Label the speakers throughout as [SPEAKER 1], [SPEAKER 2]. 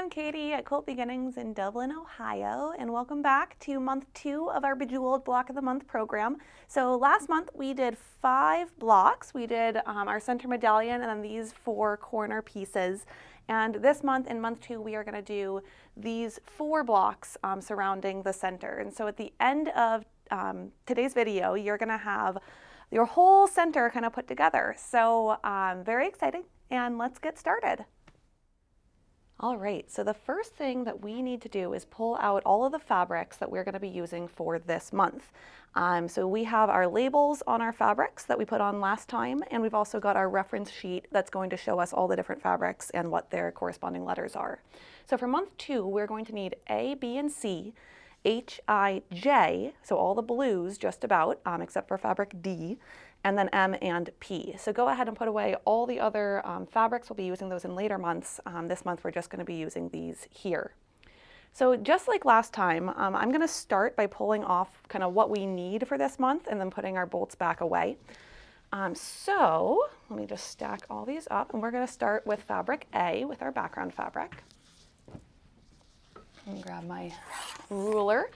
[SPEAKER 1] I'm Katie at Quilt Beginnings in Dublin, Ohio, and welcome back to month 2 of our Bejeweled Block of the Month program. So last month we did 5 blocks. We did our center medallion and then these 4 corner pieces. And this month, in month 2, we are going to do these 4 blocks surrounding the center. And so at the end of today's video, you're going to have your whole center kind of put together. So very exciting, and let's get started. All right, so the first thing that we need to do is pull out all of the fabrics that we're going to be using for this month. So we have our labels on our fabrics that we put on last time, and we've also got our reference sheet that's going to show us all the different fabrics and what their corresponding letters are. So for month 2, we're going to need A, B, and C, H, I, J, so all the blues just about, except for fabric D, and then M and P. So go ahead and put away all the other fabrics. We'll be using those in later months. This month we're just going to be using these here. So just like last time, I'm going to start by pulling off kind of what we need for this month and then putting our bolts back away. So let me just stack all these up, and we're going to start with fabric A with our background fabric. Let me grab my ruler.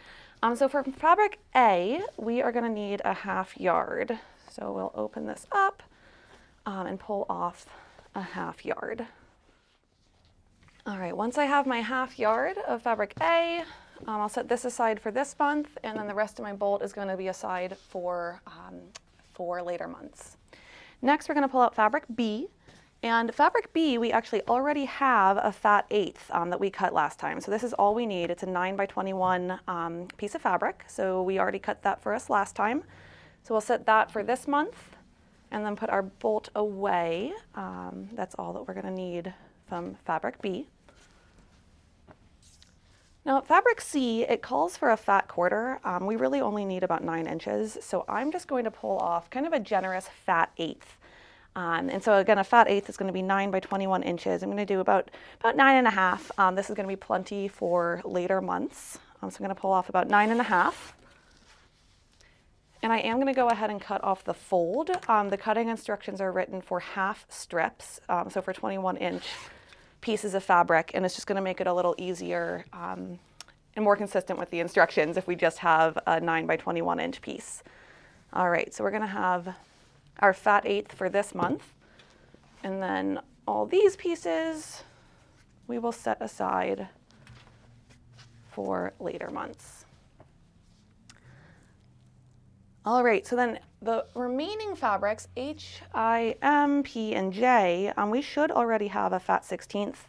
[SPEAKER 1] So for fabric A, we are going to need a 1/2 yard. So we'll open this up and pull off a 1/2 yard. All right, once I have my 1/2 yard of fabric A, I'll set this aside for this month, and then the rest of my bolt is going to be aside for later months. Next, we're going to pull out fabric B. And fabric B, we actually already have a fat 1/8 that we cut last time. So this is all we need. It's a 9 by 21 piece of fabric. So we already cut that for us last time. So we'll set that for this month and then put our bolt away. That's all that we're going to need from fabric B. Now fabric C, it calls for a fat 1/4. We really only need about 9 inches. So I'm just going to pull off kind of a generous fat 1/8. And so again, a fat 1/8 is going to be 9 by 21 inches. I'm going to do about 9.5. This is going to be plenty for later months. So I'm going to pull off about 9.5. And I am going to go ahead and cut off the fold. The cutting instructions are written for 1/2 strips, so for 21-inch pieces of fabric, and it's just going to make it a little easier and more consistent with the instructions if we just have a 9 by 21-inch piece. All right, so we're going to have our fat 1/8 for this month, and then all these pieces we will set aside for later months. All right, so then the remaining fabrics, H, I, M, P, and J, we should already have a fat 1/16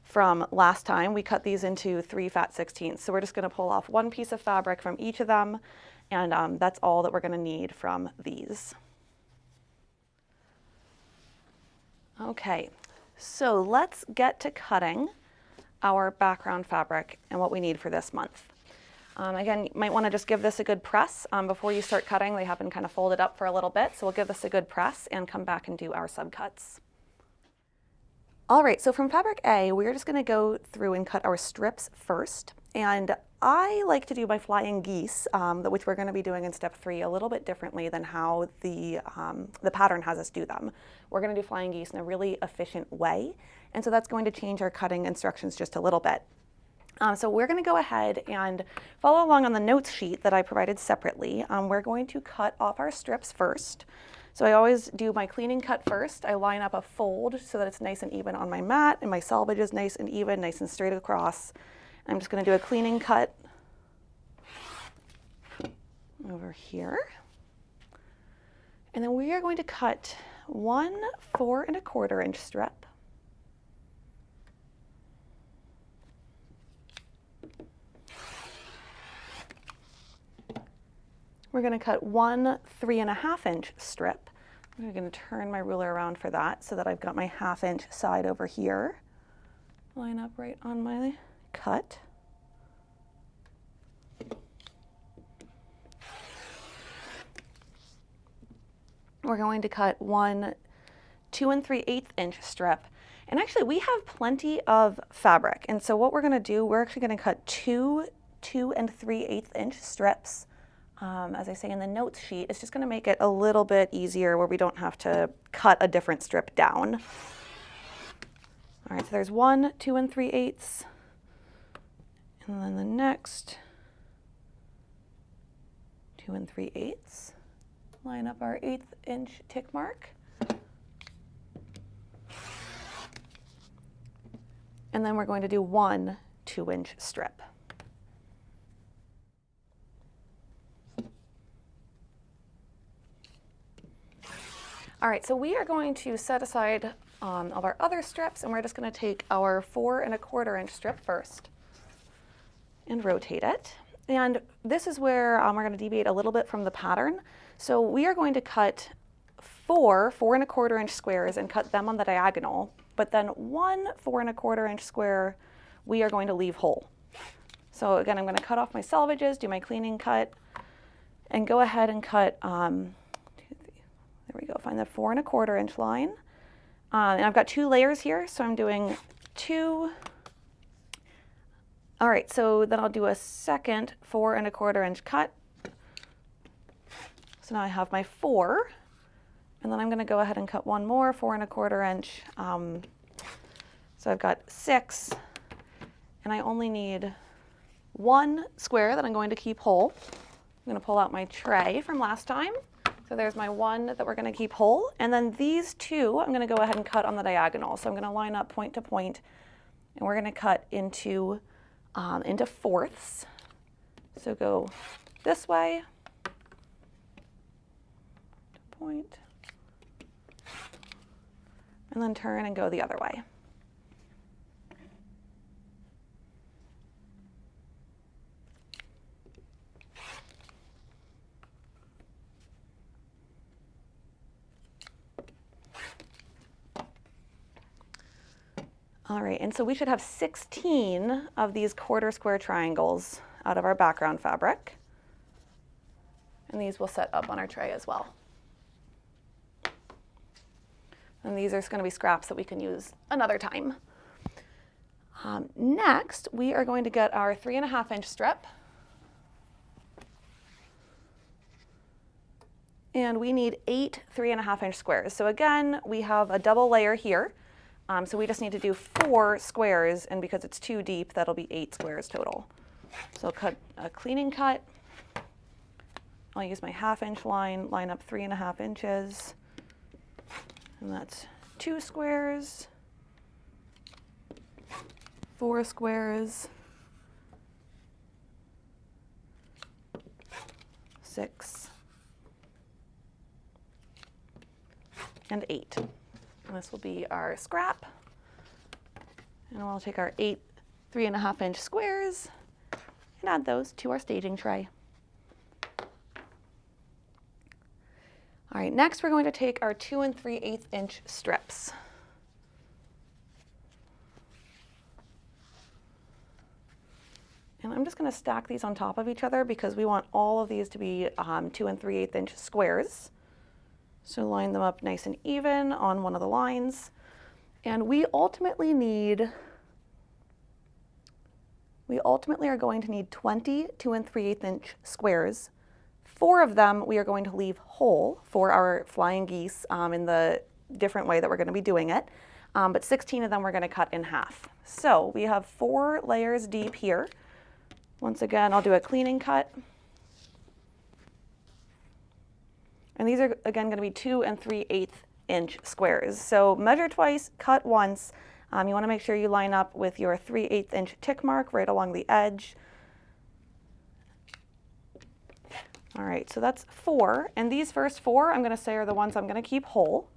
[SPEAKER 1] from last time. We cut these into 3 fat 1/16. So we're just going to pull off 1 piece of fabric from each of them, and that's all that we're going to need from these. Okay, so let's get to cutting our background fabric and what we need for this month. Again, you might want to just give this a good press before you start cutting. They have been kind of folded up for a little bit, so we'll give this a good press and come back and do our subcuts. All right, so from fabric A, we're just going to go through and cut our strips first. And I like to do my flying geese, which we're going to be doing in step 3 a little bit differently than how the pattern has us do them. We're going to do flying geese in a really efficient way, and so that's going to change our cutting instructions just a little bit. So we're going to go ahead and follow along on the notes sheet that I provided separately. We're going to cut off our strips first. So I always do my cleaning cut first. I line up a fold so that it's nice and even on my mat, and my selvage is nice and even, nice and straight across. I'm just going to do a cleaning cut over here. And then we are going to cut 1 4 1/4 inch strip. We're going to cut 1 3.5 inch strip. I'm going to turn my ruler around for that so that I've got my 1/2 inch side over here. Line up right on my cut. We're going to cut 1 2 3/8 inch strip. And actually we have plenty of fabric. And so what we're going to do, we're actually going to cut 2 2 3/8 inch strips. As I say in the notes sheet, it's just going to make it a little bit easier where we don't have to cut a different strip down. All right, so there's 1 2 3/8. And then the next 2 3/8. Line up our 1/8 inch tick mark. And then we're going to do 1 2-inch strip. All right, so we are going to set aside all of our other strips, and we're just going to take our 4 1/4 inch strip first and rotate it. And this is where we're going to deviate a little bit from the pattern. So we are going to cut 4 4 1/4 inch squares and cut them on the diagonal, but then 1 4 1/4 inch square we are going to leave whole. So again, I'm going to cut off my selvages, do my cleaning cut, and go ahead and cut, there we go, find the 4 1/4 inch line. And I've got 2 layers here, so I'm doing 2. All right, so then I'll do a second 4 1/4 inch cut. So now I have my 4, and then I'm going to go ahead and cut one more 4 1/4 inch. So I've got 6, and I only need 1 square that I'm going to keep whole. I'm going to pull out my tray from last time. So there's my 1 that we're going to keep whole, and then these 2 I'm going to go ahead and cut on the diagonal. So I'm going to line up point to point, and we're going to cut into fourths. So go this way, point, and then turn and go the other way. All right, and so we should have 16 of these 1/4 square triangles out of our background fabric. And these will set up on our tray as well. And these are going to be scraps that we can use another time. Next, we are going to get our 3 1/2 inch strip. And we need 8 3 1/2 inch squares. So again, we have a double layer here. So we just need to do 4 squares, and because it's too deep, that'll be 8 squares total. So I'll cut a cleaning cut. I'll use my 1/2 inch line, line up 3 1/2 inches, and that's 2 squares, 4 squares, 6, and 8. And this will be our scrap. And we'll take our 8 3 1/2 inch squares and add those to our staging tray. All right, next we're going to take our 2 3/8 inch strips. And I'm just going to stack these on top of each other because we want all of these to be 2 3/8 inch squares. So line them up nice and even on one of the lines. And we ultimately are going to need 20 2 3/8 inch squares. 4 of them we are going to leave whole for our flying geese in the different way that we're going to be doing it. But 16 of them we're going to cut in half. So we have 4 layers deep here. Once again, I'll do a cleaning cut. And these are, again, going to be 2 3/8 inch squares. So measure twice, cut once. You want to make sure you line up with your 3/8 inch tick mark right along the edge. All right, so that's 4. And these first 4, I'm going to say, are the ones I'm going to keep whole.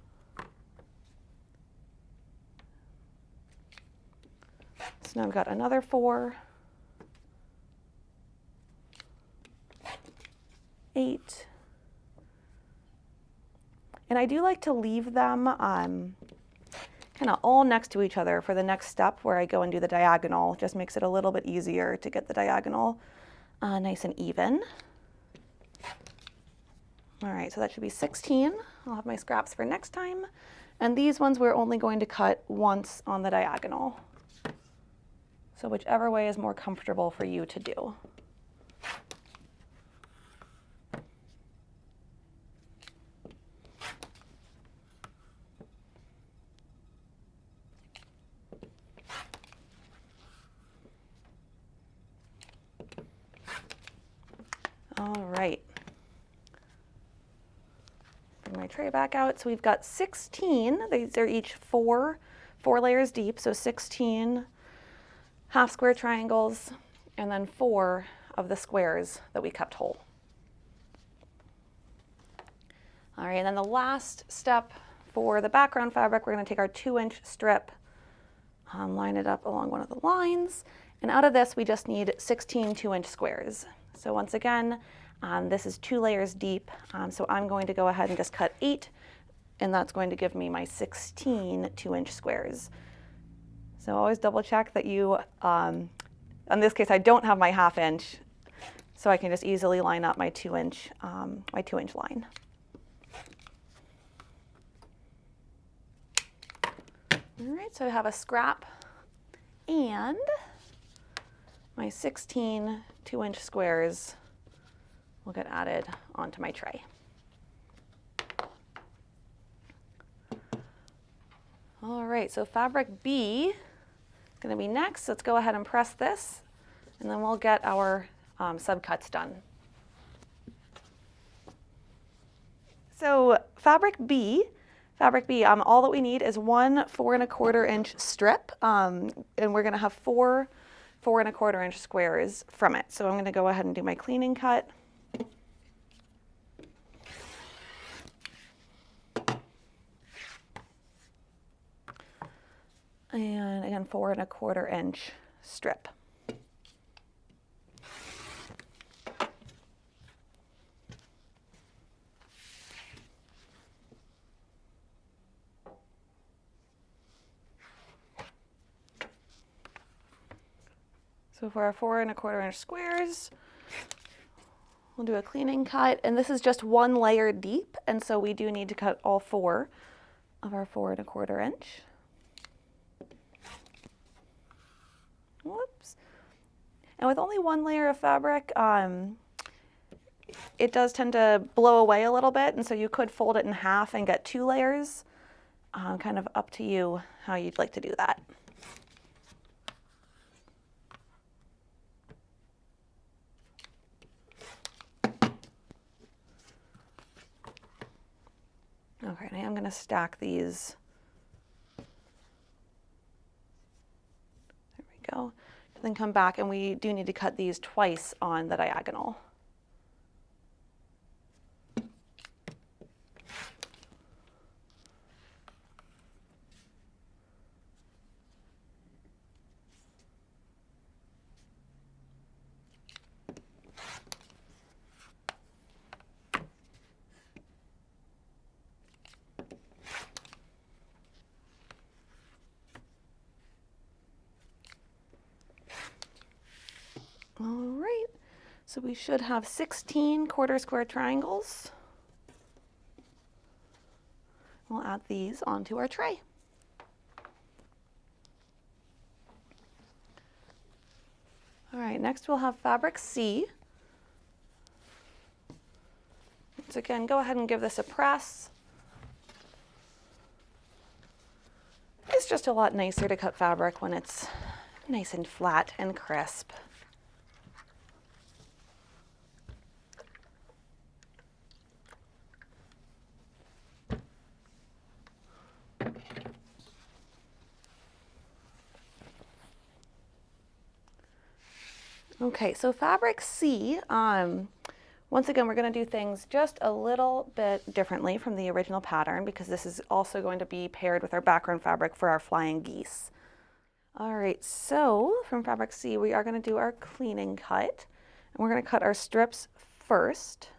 [SPEAKER 1] So now I've got another 4, 8. And I do like to leave them kind of all next to each other for the next step where I go and do the diagonal. Just makes it a little bit easier to get the diagonal nice and even. All right, so that should be 16. I'll have my scraps for next time. And these ones we're only going to cut once on the diagonal. So whichever way is more comfortable for you to do. All right. Bring my tray back out. So we've got 16. These are each four layers deep, so 16 half square triangles, and then 4 of the squares that we kept whole. All right, and then the last step for the background fabric, we're going to take our 2-inch strip, line it up along one of the lines, and out of this we just need 16 2-inch squares. So once again, this is 2 layers deep, so I'm going to go ahead and just cut 8, and that's going to give me my 16 2-inch squares. So always double check that you, in this case I don't have my 1/2 inch, so I can just easily line up my 2-inch line. All right, so I have a scrap and my 16 2-inch squares will get added onto my tray. All right, so fabric B is going to be next. Let's go ahead and press this, and then we'll get our subcuts done. So fabric B, all that we need is one 4 1/4 inch strip, and we're going to have 4 4 1/4 inch squares from it. So I'm going to go ahead and do my cleaning cut. And again, 4 1/4 inch strip. So for our 4 1/4 inch squares, we'll do a cleaning cut, and this is just 1 layer deep, and so we do need to cut all 4 of our 4 1/4 inch. Whoops. And with only 1 layer of fabric, it does tend to blow away a little bit, and so you could fold it in half and get 2 layers. Kind of up to you how you'd like to do that. Okay, now I'm going to stack these. There we go. And then come back, and we do need to cut these twice on the diagonal. All right, so we should have 16 1/4 square triangles. We'll add these onto our tray. All right, next we'll have fabric C. Once again, go ahead and give this a press. It's just a lot nicer to cut fabric when it's nice and flat and crisp. Okay, so fabric C, once again, we're going to do things just a little bit differently from the original pattern because this is also going to be paired with our background fabric for our flying geese. All right, so from fabric C, we are going to do our cleaning cut, and we're going to cut our strips first.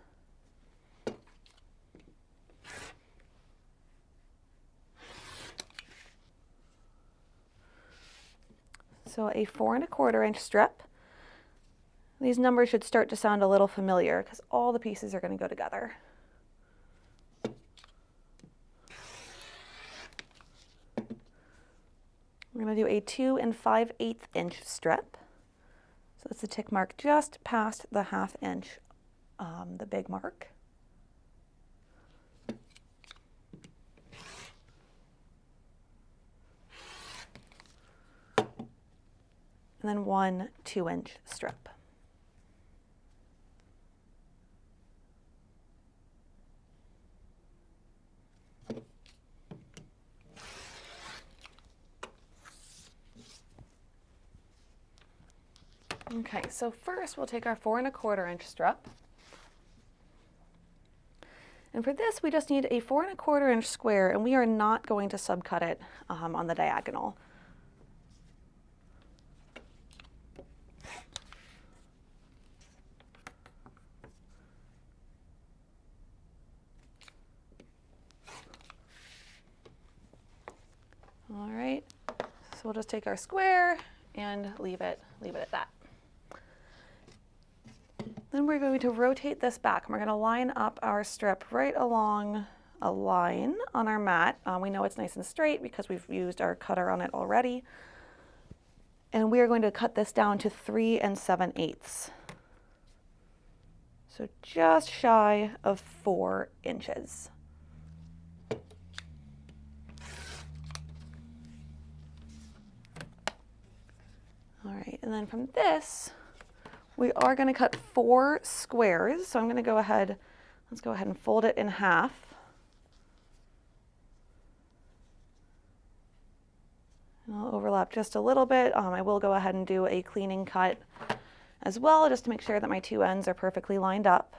[SPEAKER 1] So a 4 1/4 inch strip. These numbers should start to sound a little familiar because all the pieces are going to go together. We're going to do a 2 5/8 inch strip. So it's a tick mark just past the 1/2 inch, the big mark. And then 1 2-inch strip. Okay, so first we'll take our 4 1/4 inch strip. And for this, we just need a 4 1/4 inch square, and we are not going to subcut it on the diagonal. All right, so we'll just take our square and leave it at that. Then we're going to rotate this back, and we're going to line up our strip right along a line on our mat. We know it's nice and straight because we've used our cutter on it already. And we are going to cut this down to 3 7/8. So just shy of 4 inches. All right, and then from this, we are going to cut 4 squares. So I'm going to go ahead, let's go ahead and fold it in half. And I'll overlap just a little bit. I will go ahead and do a cleaning cut as well, just to make sure that my 2 ends are perfectly lined up.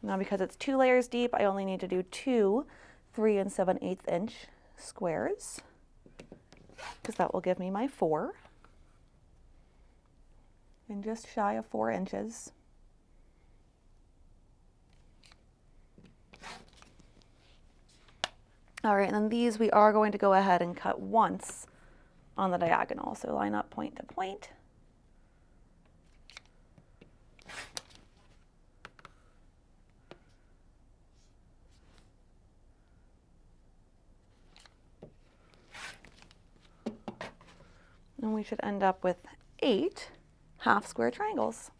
[SPEAKER 1] Now because it's 2 layers deep, I only need to do 2 3 7/8 inch squares, because that will give me my 4. And just shy of 4 inches. All right, and then these we are going to go ahead and cut once on the diagonal. So line up point to point. And we should end up with 8 half square triangles.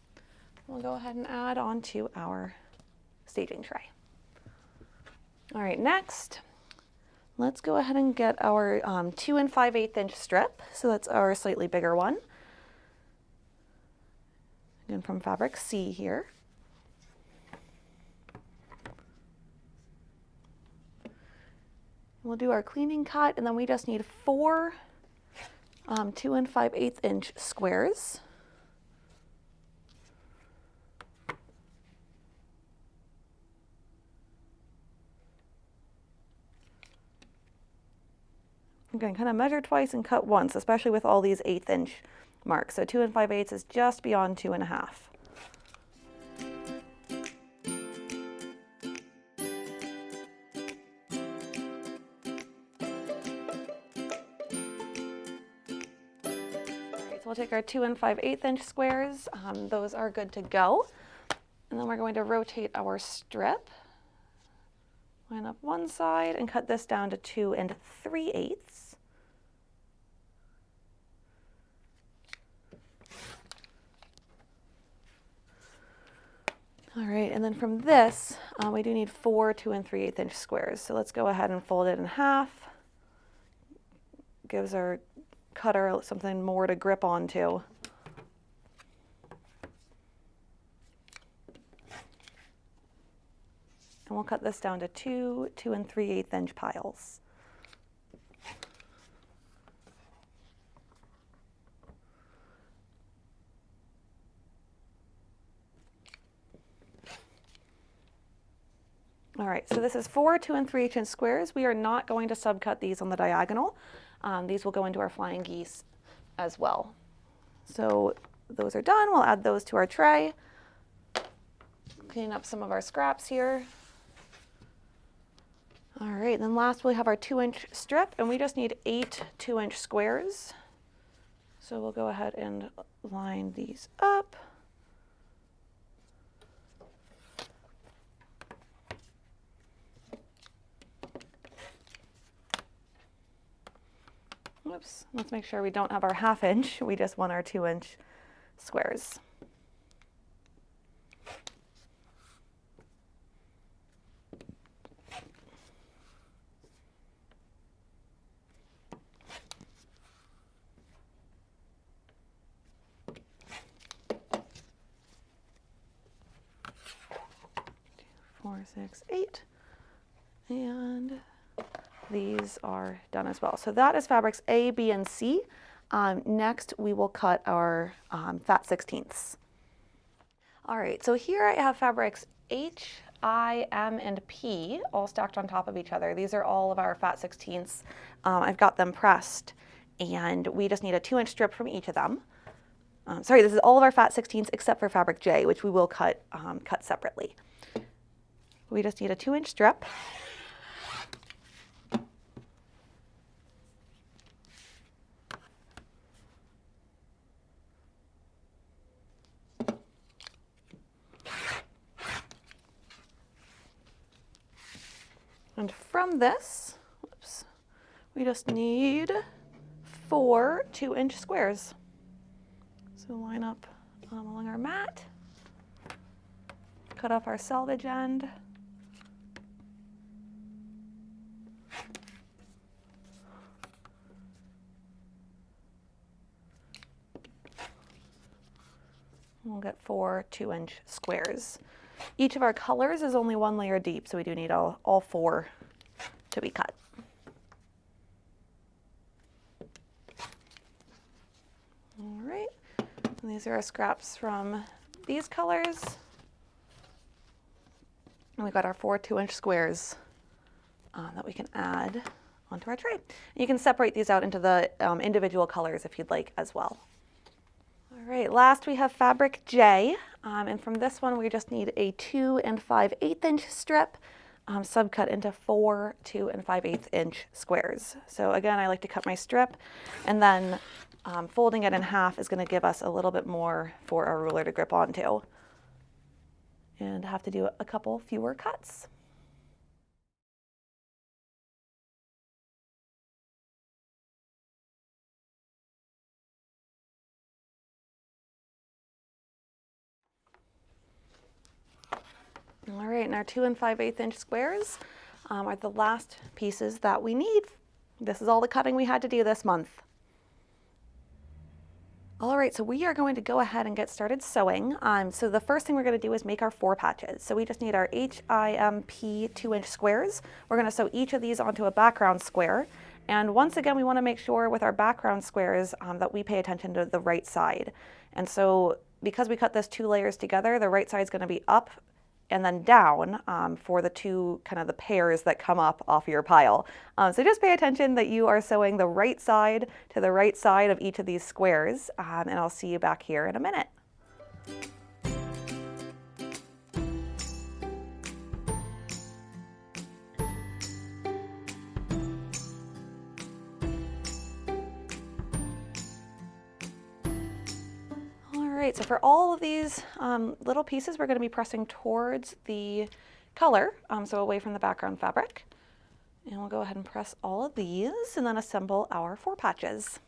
[SPEAKER 1] We'll go ahead and add on to our staging tray. All right, next, let's go ahead and get our 2 5/8 inch strip. So that's our slightly bigger one. Again, from fabric C here. We'll do our cleaning cut, and then we just need 4 2 5/8 inch squares. Again, kind of measure twice and cut once, especially with all these 1/8 inch marks. So 2 5/8 is just beyond 2 1/2. We'll take our 2 5/8 inch squares. Those are good to go. And then we're going to rotate our strip. Line up one side and cut this down to 2 3/8. All right, and then from this, we do need 4 2 3/8 inch squares. So let's go ahead and fold it in half. Gives our cutter something more to grip onto. And we'll cut this down to 2 2 3/8 inch piles. All right, so this is 4 2 3/8 inch squares. We are not going to subcut these on the diagonal. These will go into our flying geese as well. So those are done. We'll add those to our tray. Clean up some of our scraps here. All right, and then last we have our 2 inch strip, and we just need 8 2 inch squares. So we'll go ahead and line these up. Whoops, let's make sure we don't have our 1/2 inch. We just want our 2 inch squares. Four, 6, 8, and these are done as well. So that is fabrics A, B, and C. Next, we will cut our fat 16ths. All right, so here I have fabrics H, I, M, and P all stacked on top of each other. These are all of our fat 16ths. I've got them pressed, and we just need a 2-inch strip from each of them. Sorry, this is all of our fat 16ths except for fabric J, which we will cut separately. We just need a 2-inch strip. And from this, we just need 4 2-inch squares. So line up along our mat, cut off our selvage end, we'll get 4 2-inch squares. Each of our colors is only 1 layer deep, so we do need all 4 to be cut. All right, and these are our scraps from these colors. And we got our 4 2-inch squares that we can add onto our tray. And you can separate these out into the individual colors if you'd like as well. All right, last we have fabric J, and from this one we just need a 2 5/8 inch strip, subcut into 4 2 5/8 inch squares. So again, I like to cut my strip, and then folding it in half is going to give us a little bit more for our ruler to grip onto, and have to do a couple fewer cuts. All right, and our 2 5/8 inch squares are the last pieces that we need. This is all the cutting we had to do this month. All right, so we are going to go ahead and get started sewing. So the first thing we're going to do is make our 4 patches. So we just need our HIMP 2-inch squares. We're going to sew each of these onto a background square. And once again, we want to make sure with our background squares that we pay attention to the right side. And so because we cut this 2 layers together, the right side is going to be up and then down for the 2 kind of the pairs that come up off your pile. So just pay attention that you are sewing the right side to the right side of each of these squares, and I'll see you back here in a minute. So for all of these little pieces, we're going to be pressing towards the color, so away from the background fabric. And we'll go ahead and press all of these and then assemble our 4 patches.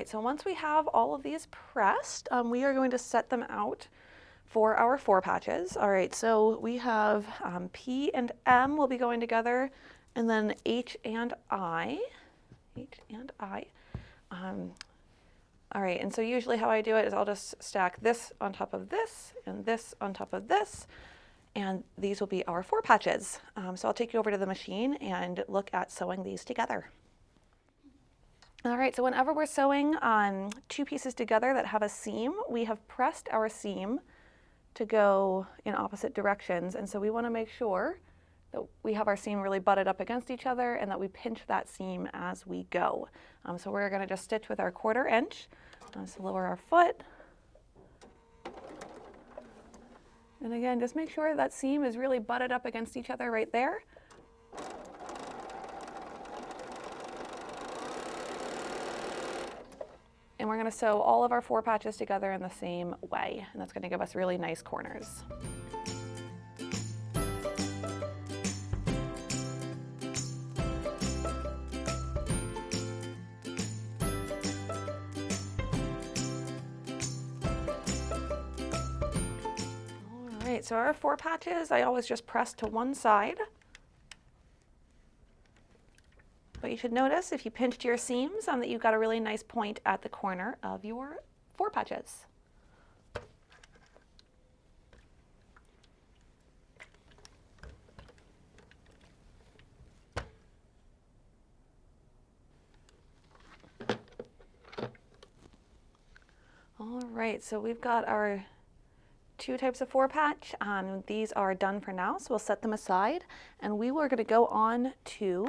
[SPEAKER 1] So once we have all of these pressed, we are going to set them out for our 4 patches. All right, so we have P and M will be going together, and then H and I. All right, and so usually how I do it is I'll just stack this on top of this and this on top of this, and these will be our 4 patches. So I'll take you over to the machine and look at sewing these together. All right, so whenever we're sewing on 2 pieces together that have a seam, we have pressed our seam to go in opposite directions. And so we want to make sure that we have our seam really butted up against each other and that we pinch that seam as we go. So we're going to just stitch with our 1/4 inch. So lower our foot. And again, just make sure that seam is really butted up against each other right there. And we're going to sew all of our 4 patches together in the same way, and that's going to give us really nice corners. All right, so our 4 patches, I always just press to one side. But you should notice if you pinched your seams that you've got a really nice point at the corner of your 4 patches. All right, so we've got our 2 types of 4 patch. These are done for now, so we'll set them aside, and we are going to go on to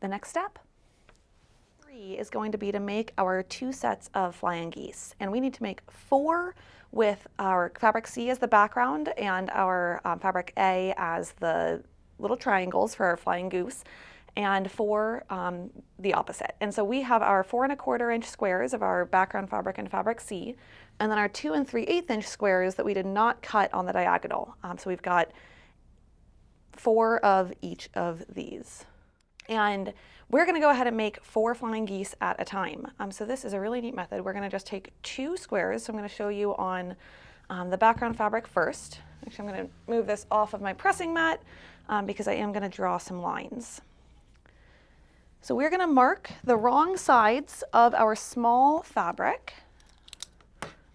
[SPEAKER 1] the next step. 3 is going to be to make our 2 sets of flying geese, and we need to make 4 with our fabric C as the background and our fabric A as the little triangles for our flying goose, and 4 the opposite. And so we have our 4 1/4 inch squares of our background fabric and fabric C, and then our 2 3/8 inch squares that we did not cut on the diagonal. So we've got 4 of each of these. And we're going to go ahead and make 4 flying geese at a time. So this is a really neat method. We're going to just take 2 squares. So I'm going to show you on the background fabric first. Actually, I'm going to move this off of my pressing mat because I am going to draw some lines. So we're going to mark the wrong sides of our small fabric.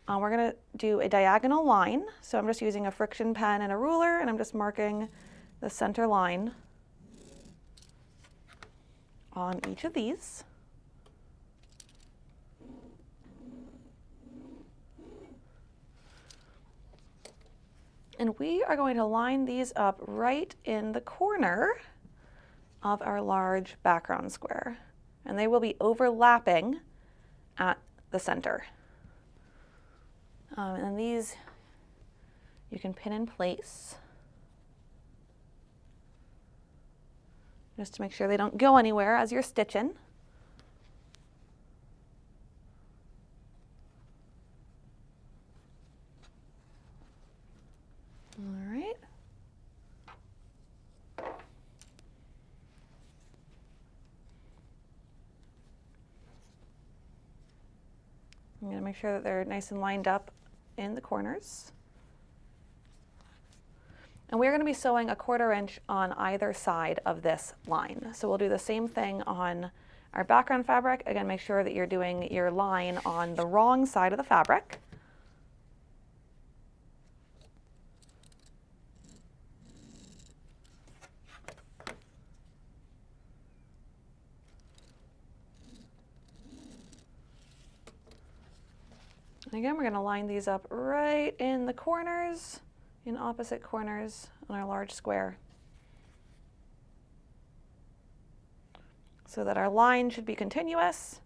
[SPEAKER 1] We're going to do a diagonal line. So I'm just using a friction pen and a ruler, and I'm just marking the center line on each of these. And we are going to line these up right in the corner of our large background square. And they will be overlapping at the center. And these you can pin in place just to make sure they don't go anywhere as you're stitching. All right. I'm going to make sure that they're nice and lined up in the corners. And we're going to be sewing a 1/4 inch on either side of this line. So we'll do the same thing on our background fabric. Again, make sure that you're doing your line on the wrong side of the fabric. And again, we're going to line these up right in the corners, in opposite corners on our large square, so that our line should be continuous,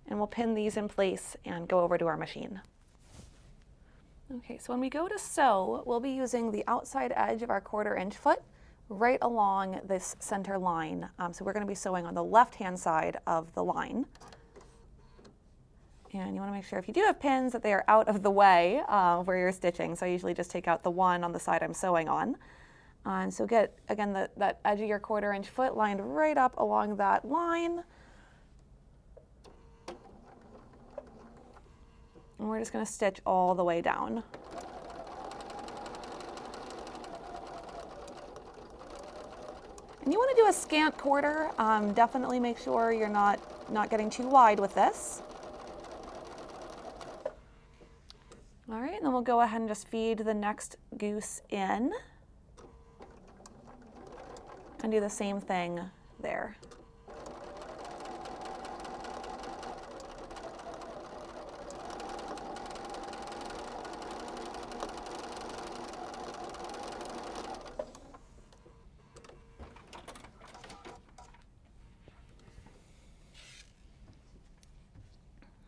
[SPEAKER 1] and we'll pin these in place and go over to our machine. Okay, so when we go to sew, we'll be using the outside edge of our 1/4 inch foot right along this center line. So we're going to be sewing on the left-hand side of the line. And you want to make sure if you do have pins that they are out of the way where you're stitching. So I usually just take out the one on the side I'm sewing on. And so get, again, that edge of your 1/4 inch foot lined right up along that line. And we're just going to stitch all the way down. And you want to do a scant 1/4. Definitely make sure you're not getting too wide with this. All right, and then we'll go ahead and just feed the next goose in and do the same thing there.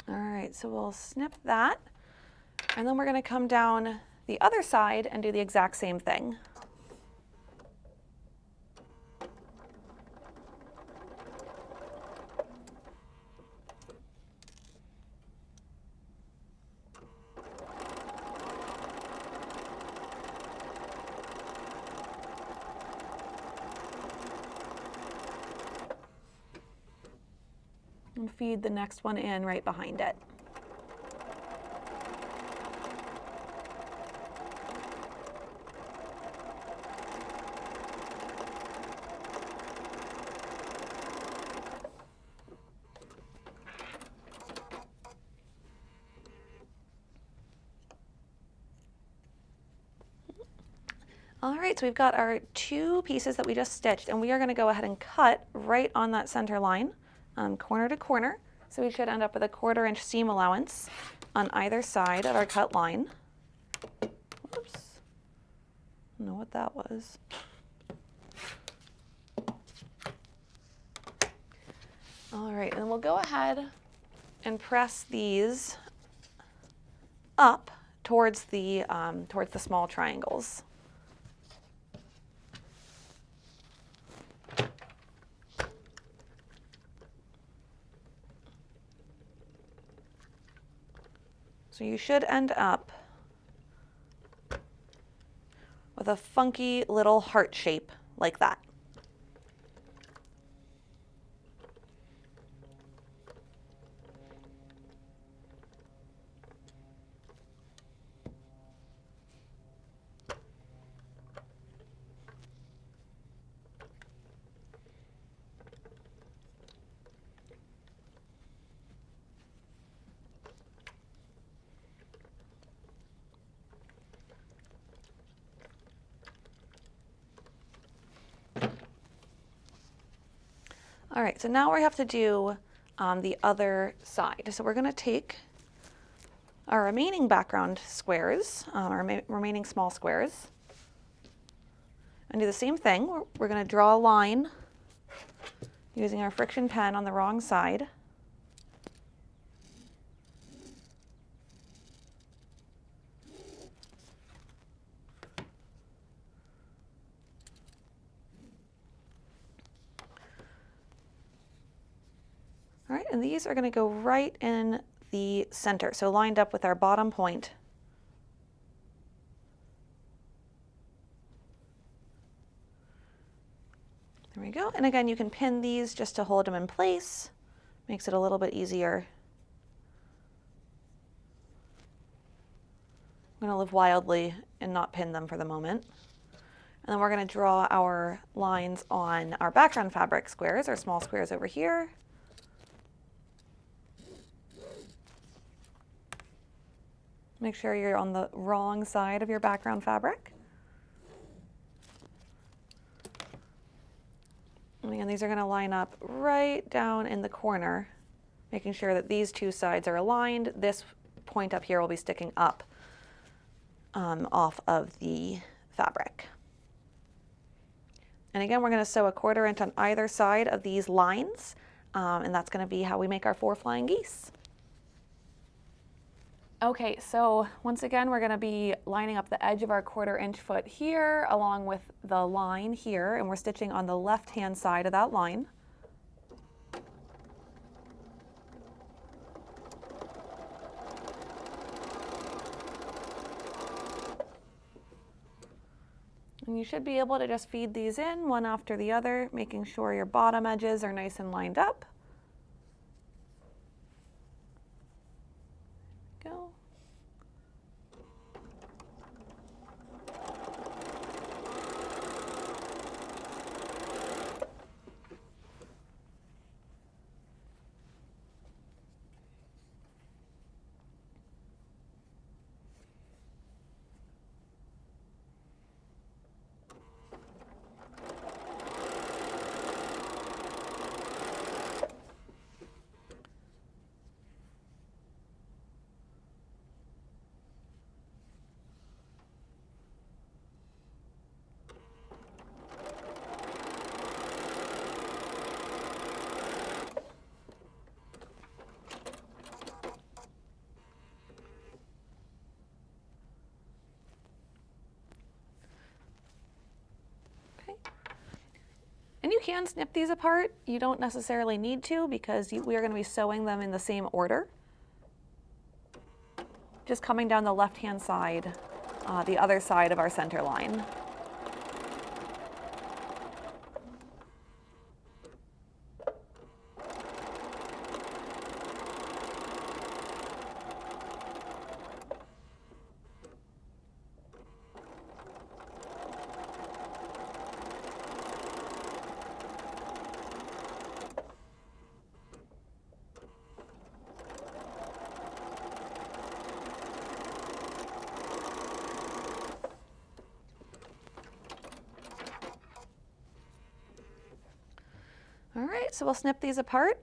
[SPEAKER 1] All right, so we'll snip that. And then we're going to come down the other side and do the exact same thing. And feed the next one in right behind it. All right, so we've got our 2 pieces that we just stitched, and we are going to go ahead and cut right on that center line, corner to corner. So we should end up with a 1/4 inch seam allowance on either side of our cut line. Whoops. I don't know what that was. All right, and we'll go ahead and press these up towards the small triangles. So you should end up with a funky little heart shape like that. All right, so now we have to do the other side. So we're going to take our remaining background squares, our remaining small squares, and do the same thing. We're going to draw a line using our friction pen on the wrong side. All right, and these are going to go right in the center, so lined up with our bottom point. There we go. And again, you can pin these just to hold them in place. Makes it a little bit easier. I'm going to live wildly and not pin them for the moment. And then we're going to draw our lines on our background fabric squares, our small squares over here. Make sure you're on the wrong side of your background fabric. And again, these are going to line up right down in the corner, making sure that these 2 sides are aligned. This point up here will be sticking up off of the fabric. And again, we're going to sew a 1/4 inch on either side of these lines, and that's going to be how we make our 4 flying geese. Okay, so once again, we're going to be lining up the edge of our 1/4 inch foot here along with the line here, and we're stitching on the left-hand side of that line. And you should be able to just feed these in one after the other, making sure your bottom edges are nice and lined up. Go. And you can snip these apart. You don't necessarily need to because we are going to be sewing them in the same order. Just coming down the left-hand side, the other side of our center line. All right, so we'll snip these apart,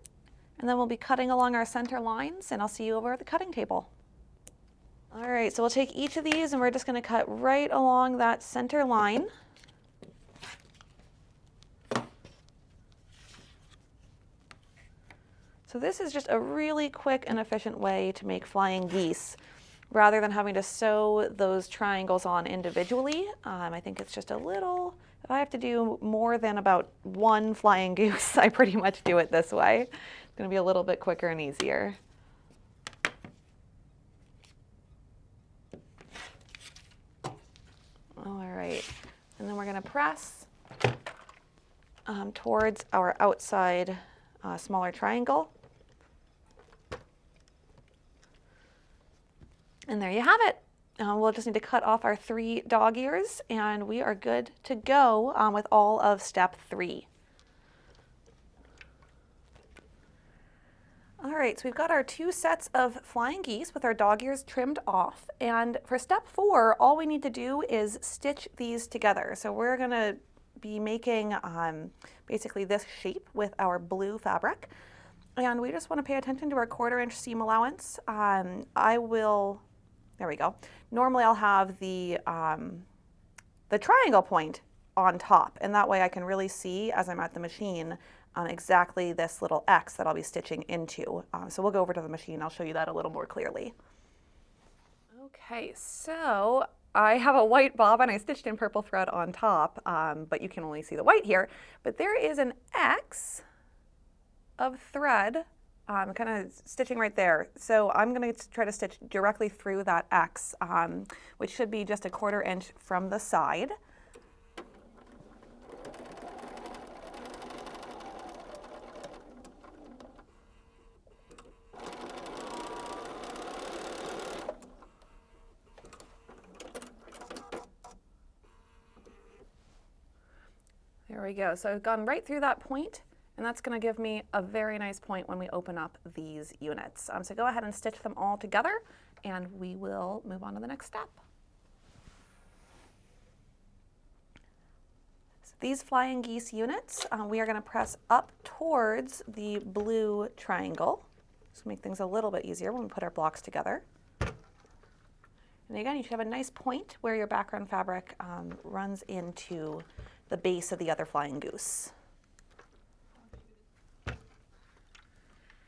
[SPEAKER 1] and then we'll be cutting along our center lines, and I'll see you over at the cutting table. All right, so we'll take each of these and we're just going to cut right along that center line. So this is just a really quick and efficient way to make flying geese rather than having to sew those triangles on individually. I think it's just a little, if I have to do more than about one flying goose, I pretty much do it this way. It's going to be a little bit quicker and easier. All right, and then we're going to press towards our outside smaller triangle. And there you have it. We'll just need to cut off our 3 dog ears, and we are good to go with all of step 3. All right, so we've got our 2 sets of flying geese with our dog ears trimmed off. And for step 4, all we need to do is stitch these together. So we're going to be making basically this shape with our blue fabric. And we just want to pay attention to our 1/4 inch seam allowance. There we go. Normally I'll have the triangle point on top, and that way I can really see as I'm at the machine exactly this little X that I'll be stitching into. So we'll go over to the machine. I'll show you that a little more clearly. Okay, so I have a white bobbin. I stitched in purple thread on top, but you can only see the white here. But there is an X of thread kind of stitching right there. So I'm going to try to stitch directly through that X, which should be just a 1/4 inch from the side. There we go. So I've gone right through that point, and that's going to give me a very nice point when we open up these units. So go ahead and stitch them all together, and we will move on to the next step. So these flying geese units, we are going to press up towards the blue triangle. Just to make things a little bit easier when we put our blocks together. And again, you should have a nice point where your background fabric runs into the base of the other flying goose.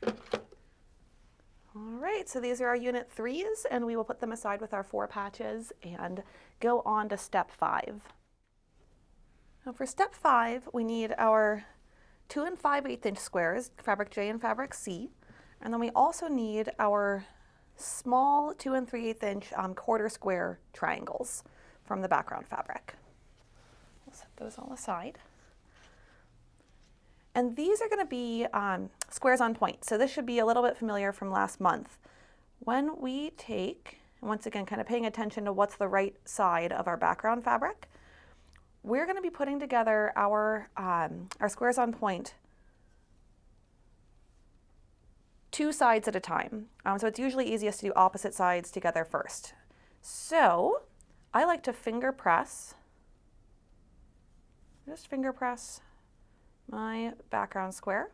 [SPEAKER 1] All right, so these are our unit 3s, and we will put them aside with our 4 patches and go on to step 5. Now for step 5, we need our 2 5/8 inch squares, fabric J and fabric C, and then we also need our small 2 3/8 inch 1/4 square triangles from the background fabric. We'll set those all aside. And these are going to be squares on point. So this should be a little bit familiar from last month. When we take, once again, kind of paying attention to what's the right side of our background fabric, we're going to be putting together our squares on point 2 sides at a time. So it's usually easiest to do opposite sides together first. So I like to finger press, just finger press my background square,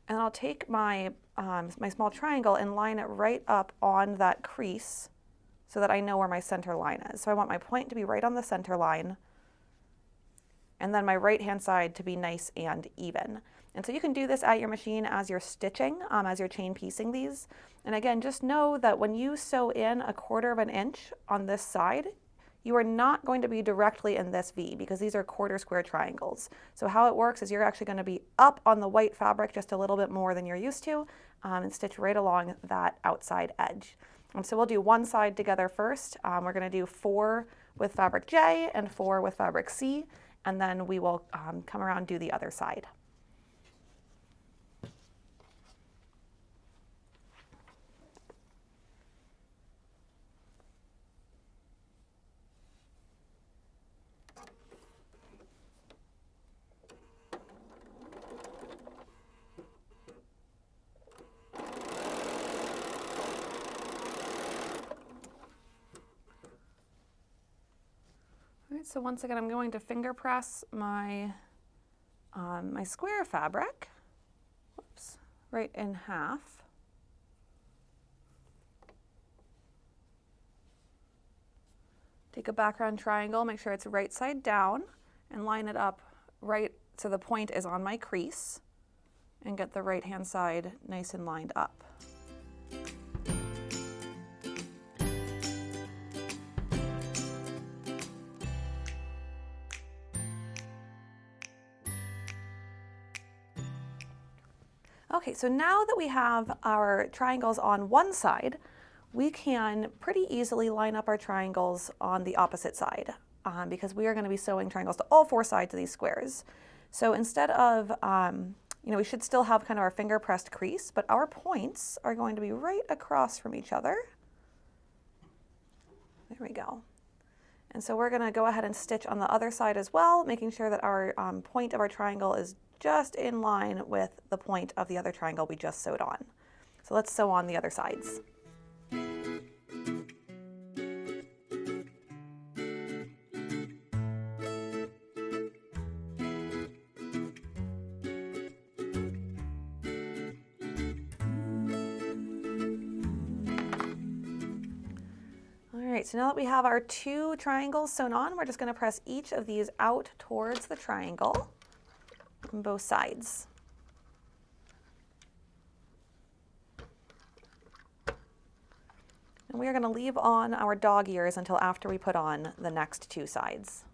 [SPEAKER 1] and I'll take my my small triangle and line it right up on that crease so that I know where my center line is. So I want my point to be right on the center line, and then my right hand side to be nice and even. And so you can do this at your machine as you're stitching, as you're chain piecing these. And again, just know that when you sew in a 1/4 inch on this side, you are not going to be directly in this V because these are 1/4 square triangles. So how it works is you're actually going to be up on the white fabric just a little bit more than you're used to and stitch right along that outside edge. So we'll do one side together first. We're going to do 4 with fabric J and 4 with fabric C, and then we will come around and do the other side. So once again, I'm going to finger press my my square fabric, whoops, right in half. Take a background triangle, make sure it's right side down, and line it up right so the point is on my crease, and get the right hand side nice and lined up. Okay, so now that we have our triangles on one side, we can pretty easily line up our triangles on the opposite side because we are going to be sewing triangles to all four sides of these squares. So instead of, we should still have kind of our finger pressed crease, but our points are going to be right across from each other. There we go. And so we're going to go ahead and stitch on the other side as well, making sure that our point of our triangle is just in line with the point of the other triangle we just sewed on. So let's sew on the other sides. Alright, so now that we have our two triangles sewn on, we're just going to press each of these out towards the triangle on both sides. And we are going to leave on our dog ears until after we put on the next two sides.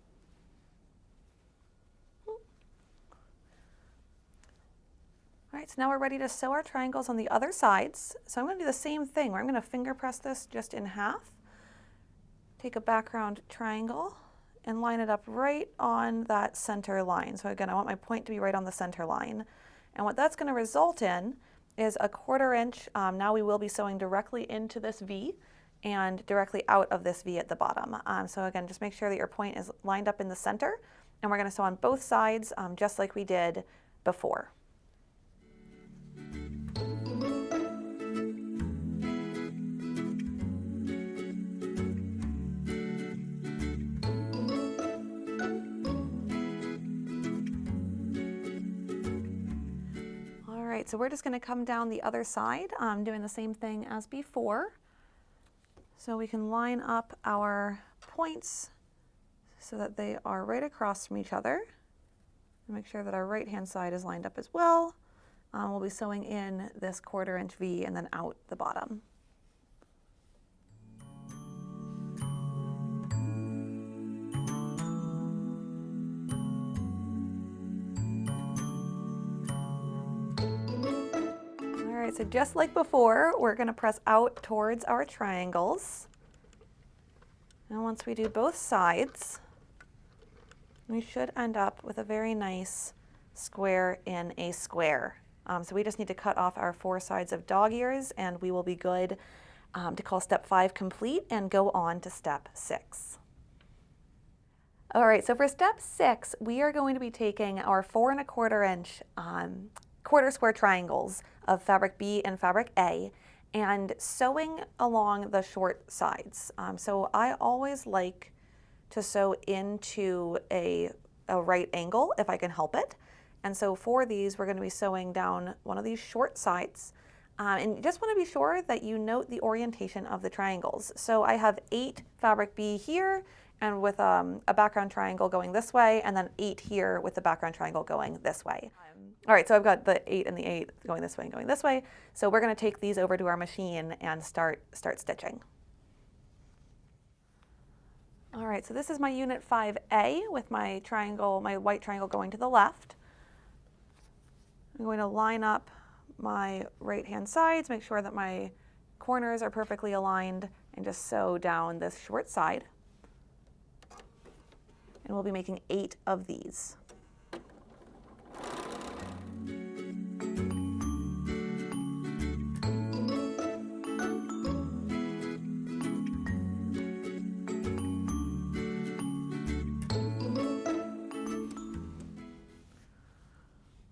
[SPEAKER 1] Alright, so now we're ready to sew our triangles on the other sides. So I'm going to do the same thing where I'm going to finger press this just in half. Take a background triangle and line it up right on that center line. So again, I want my point to be right on the center line. And what that's going to result in is a 1/4 inch. Now we will be sewing directly into this V and directly out of this V at the bottom. So again, just make sure that your point is lined up in the center, and we're going to sew on both sides just like we did before. So we're just going to come down the other side, doing the same thing as before. So we can line up our points so that they are right across from each other. And make sure that our right hand side is lined up as well. We'll be sewing in this 1/4 inch V and then out the bottom. Alright, so just like before, we're going to press out towards our triangles. And once we do both sides, we should end up with a very nice square in a square. So we just need to cut off our 4 sides of dog ears, and we will be good to call step 5 complete and go on to step 6. Alright, so for step 6, we are going to be taking our 4 1/4 inch 1/4 square triangles of fabric B and fabric A and sewing along the short sides. So I always like to sew into a right angle if I can help it. And so for these, we're going to be sewing down one of these short sides. And you just want to be sure that you note the orientation of the triangles. So I have 8 fabric B here, and with a background triangle going this way, and then 8 here with the background triangle going this way. All right, so I've got the 8 and the 8 going this way and going this way. So we're going to take these over to our machine and start stitching. All right, so this is my unit 5A with my triangle, my white triangle going to the left. I'm going to line up my right-hand sides, make sure that my corners are perfectly aligned, and just sew down this short side. And we'll be making 8 of these.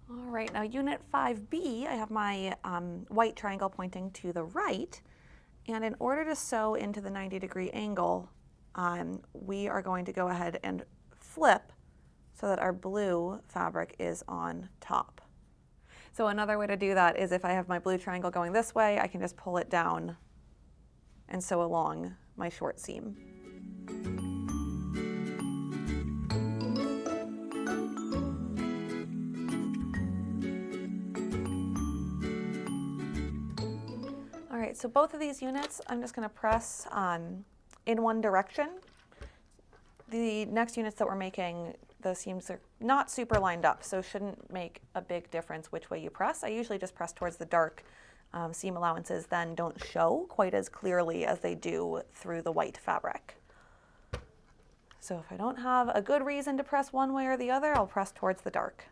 [SPEAKER 1] All right, now unit 5B, I have my white triangle pointing to the right, and in order to sew into the 90-degree angle, we are going to go ahead and flip so that our blue fabric is on top. So another way to do that is if I have my blue triangle going this way, I can just pull it down and sew along my short seam. All right, so both of these units, I'm just going to press in one direction. The next units that we're making, the seams are not super lined up, so shouldn't make a big difference which way you press. I usually just press towards the dark. Seam allowances then don't show quite as clearly as they do through the white fabric. So if I don't have a good reason to press one way or the other, I'll press towards the dark.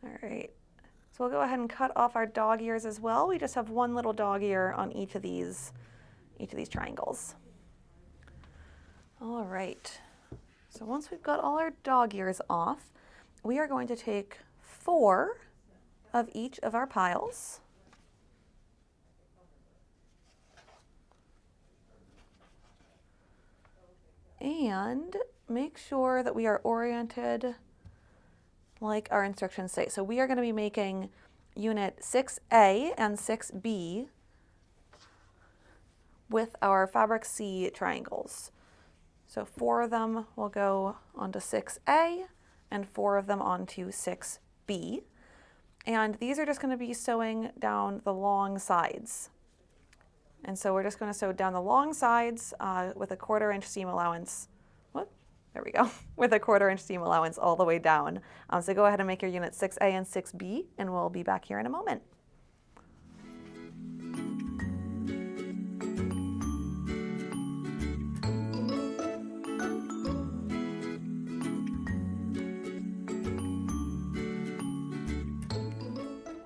[SPEAKER 1] All right, so we'll go ahead and cut off our dog ears as well. We just have one little dog ear on each of these triangles. All right, so once we've got all our dog ears off, we are going to take 4 of each of our piles. And make sure that we are oriented like our instructions say. So we are going to be making unit 6A and 6B with our fabric C triangles. So 4 of them will go onto 6A and 4 of them onto 6B. And these are just going to be sewing down the long sides. And so we're just going to sew down the long sides with a 1/4 inch seam allowance. There we go, with a 1/4 inch seam allowance all the way down. So go ahead and make your unit 6A and 6B, and we'll be back here in a moment.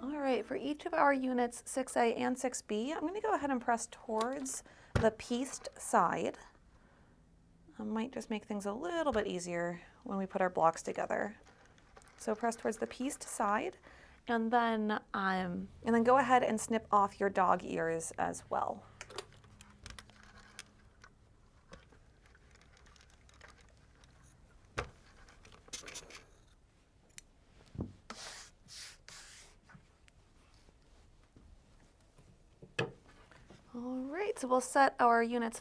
[SPEAKER 1] All right, for each of our units 6A and 6B, I'm going to go ahead and press towards the pieced side. I might just make things a little bit easier when we put our blocks together. So press towards the pieced side, and then go ahead and snip off your dog ears as well. All right, so we'll set our units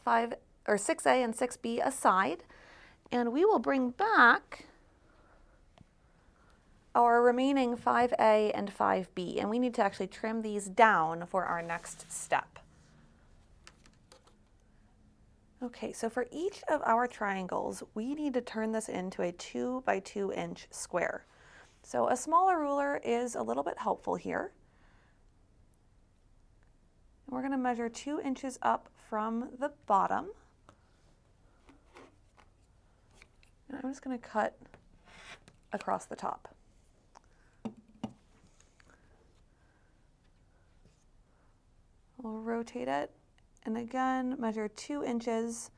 [SPEAKER 1] 6A and 6B aside, and we will bring back our remaining 5A and 5B, and we need to actually trim these down for our next step. Okay, so for each of our triangles, we need to turn this into a 2 by 2 inch square. So a smaller ruler is a little bit helpful here. We're going to measure 2 inches up from the bottom. And I'm just going to cut across the top. We'll rotate it, and again, measure 2 inches.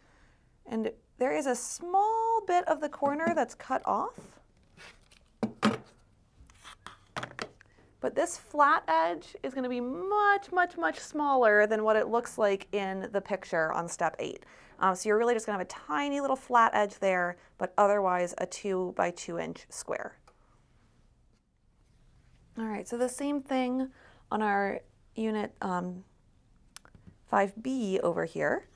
[SPEAKER 1] And there is a small bit of the corner that's cut off. But this flat edge is going to be much, much, much smaller than what it looks like in the picture on step 8. So you're really just going to have a tiny little flat edge there, but otherwise a 2 by 2 inch square. All right, so the same thing on our unit 5B over here.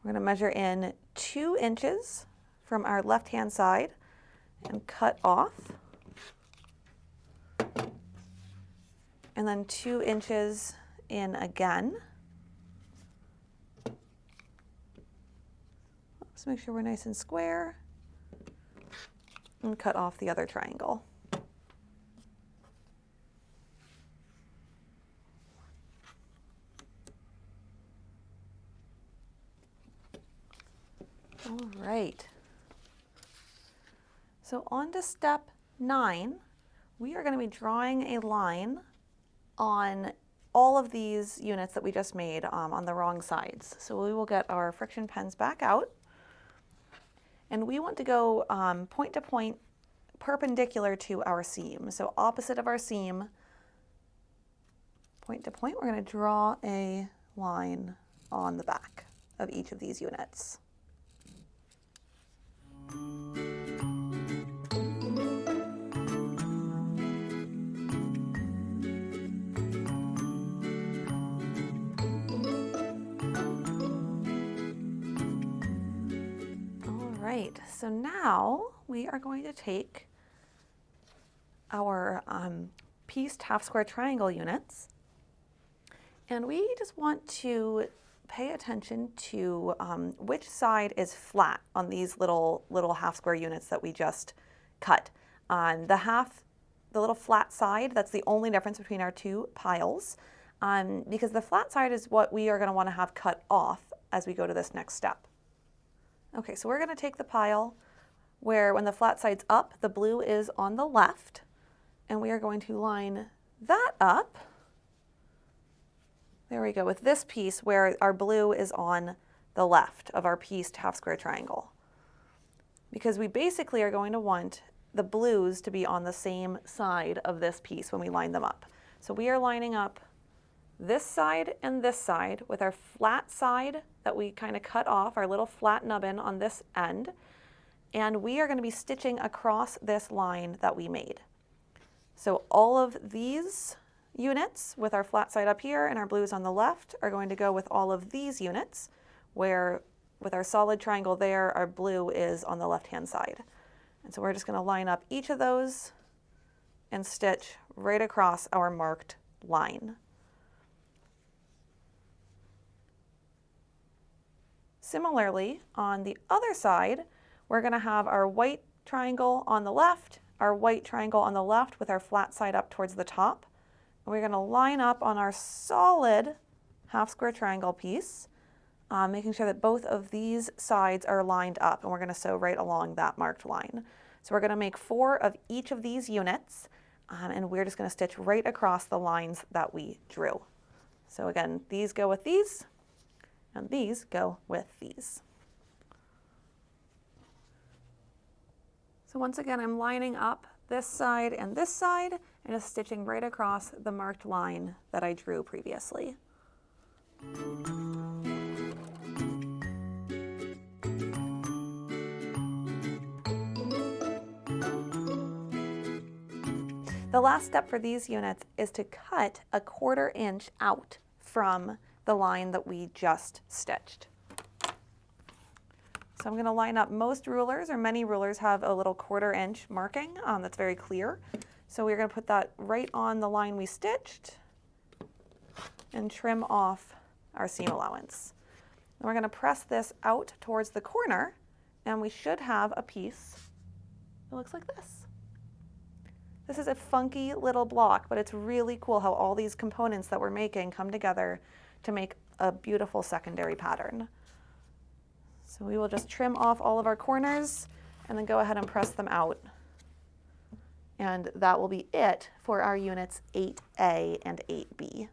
[SPEAKER 1] We're going to measure in 2 inches from our left-hand side and cut off. And then 2 inches in again. Let's make sure we're nice and square. And cut off the other triangle. All right. So on to step 9, we are going to be drawing a line on all of these units that we just made on the wrong sides. So we will get our friction pens back out, and we want to go point to point perpendicular to our seam. So opposite of our seam, point to point, we're going to draw a line on the back of each of these units. All right, so now we are going to take our pieced half square triangle units, and we just want to pay attention to which side is flat on these little half square units that we just cut. On the little flat side, that's the only difference between our two piles, because the flat side is what we are going to want to have cut off as we go to this next step. Okay, so we're going to take the pile where when the flat side's up, the blue is on the left, and we are going to line that up. There we go, with this piece where our blue is on the left of our pieced half square triangle. Because we basically are going to want the blues to be on the same side of this piece when we line them up. So we are lining up this side and this side with our flat side that we kind of cut off, our little flat nubbin on this end, and we are going to be stitching across this line that we made. So all of these units with our flat side up here and our blues on the left are going to go with all of these units, where with our solid triangle there, our blue is on the left-hand side. And so we're just going to line up each of those and stitch right across our marked line. Similarly, on the other side, we're going to have our white triangle on the left, our white triangle on the left with our flat side up towards the top. And we're going to line up on our solid half square triangle piece, making sure that both of these sides are lined up, and we're going to sew right along that marked line. So we're going to make 4 of each of these units, and we're just going to stitch right across the lines that we drew. So again, these go with these, and these go with these. So once again, I'm lining up this side and just stitching right across the marked line that I drew previously. The last step for these units is to cut a 1/4 inch out from the line that we just stitched. So I'm going to line up. Most rulers, or many rulers, have a little 1/4 inch marking that's very clear. So we're going to put that right on the line we stitched and trim off our seam allowance. And we're going to press this out towards the corner, and we should have a piece that looks like this. This is a funky little block, but it's really cool how all these components that we're making come together to make a beautiful secondary pattern. So we will just trim off all of our corners and then go ahead and press them out. And that will be it for our units 8A and 8B.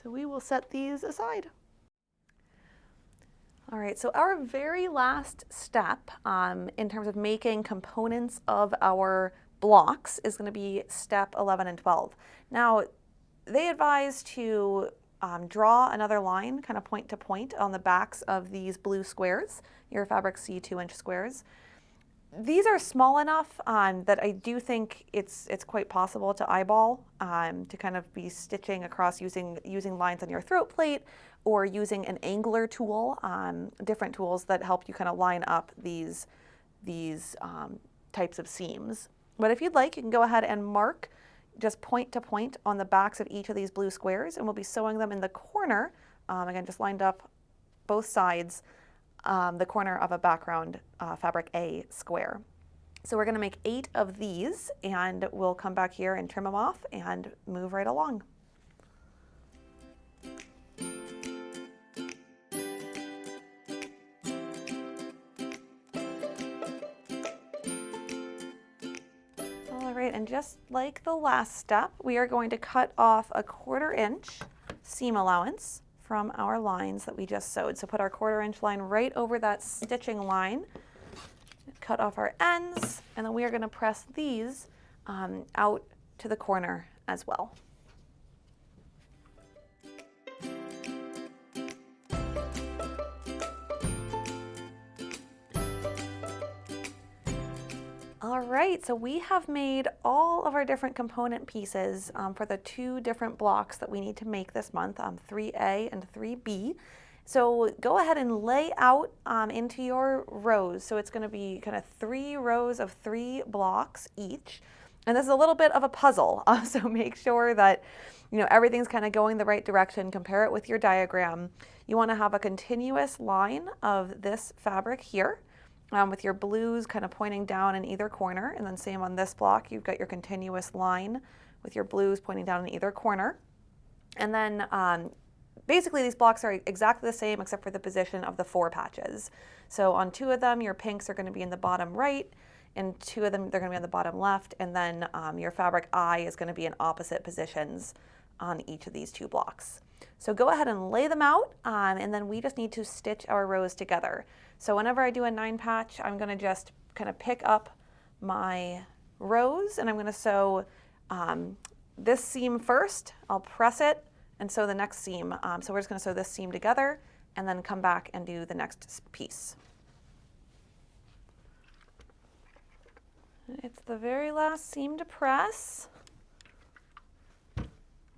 [SPEAKER 1] So we will set these aside. All right, so our very last step in terms of making components of our blocks is going to be step 11 and 12. Now, they advise to draw another line, kind of point to point, on the backs of these blue squares, your Fabric C 2-inch squares. These are small enough that I do think it's quite possible to eyeball, to kind of be stitching across using lines on your throat plate or using an angler tool, different tools that help you kind of line up these types of seams. But if you'd like, you can go ahead and mark just point to point on the backs of each of these blue squares, and we'll be sewing them in the corner, again, just lined up both sides, the corner of a background Fabric A square. So we're going to make 8 of these, and we'll come back here and trim them off and move right along. All right, and just like the last step, we are going to cut off a 1/4 inch seam allowance from our lines that we just sewed. So put our 1/4 inch line right over that stitching line, cut off our ends, and then we are going to press these out to the corner as well. All right, so we have made all of our different component pieces for the 2 different blocks that we need to make this month, 3A and 3B. So go ahead and lay out into your rows. So it's going to be kind of 3 rows of 3 blocks each. And this is a little bit of a puzzle, so make sure that everything's kind of going the right direction. Compare it with your diagram. You want to have a continuous line of this fabric here. With your blues kind of pointing down in either corner, and then same on this block, you've got your continuous line with your blues pointing down in either corner. And then basically these blocks are exactly the same except for the position of the 4 patches. So on 2 of them, your pinks are going to be in the bottom right, and 2 of them, they're going to be on the bottom left, and then your fabric eye is going to be in opposite positions on each of these 2 blocks. So go ahead and lay them out, and then we just need to stitch our rows together. So whenever I do a 9 patch, I'm going to just kind of pick up my rows, and I'm going to sew this seam first. I'll press it and sew the next seam. So we're just going to sew this seam together and then come back and do the next piece. It's the very last seam to press.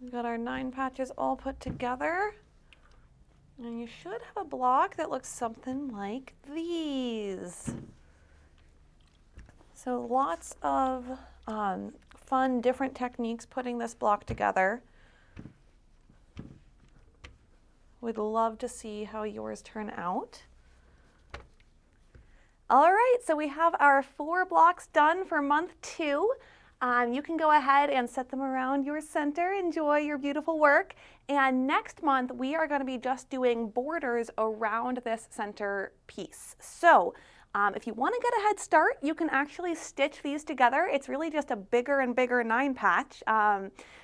[SPEAKER 1] We've got our 9 patches all put together. And you should have a block that looks something like these. So lots of fun, different techniques putting this block together. Would love to see how yours turn out. All right, so we have our 4 blocks done for month 2. You can go ahead and set them around your center. Enjoy your beautiful work. And next month, we are going to be just doing borders around this center piece. So if you want to get a head start, you can actually stitch these together. It's really just a bigger and bigger 9 patch.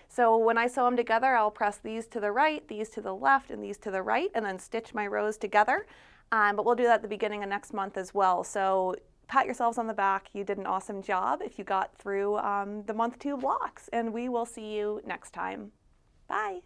[SPEAKER 1] So when I sew them together, I'll press these to the right, these to the left, and these to the right, and then stitch my rows together. But we'll do that at the beginning of next month as well. So pat yourselves on the back. You did an awesome job if you got through the month 2 blocks, and we will see you next time. Bye.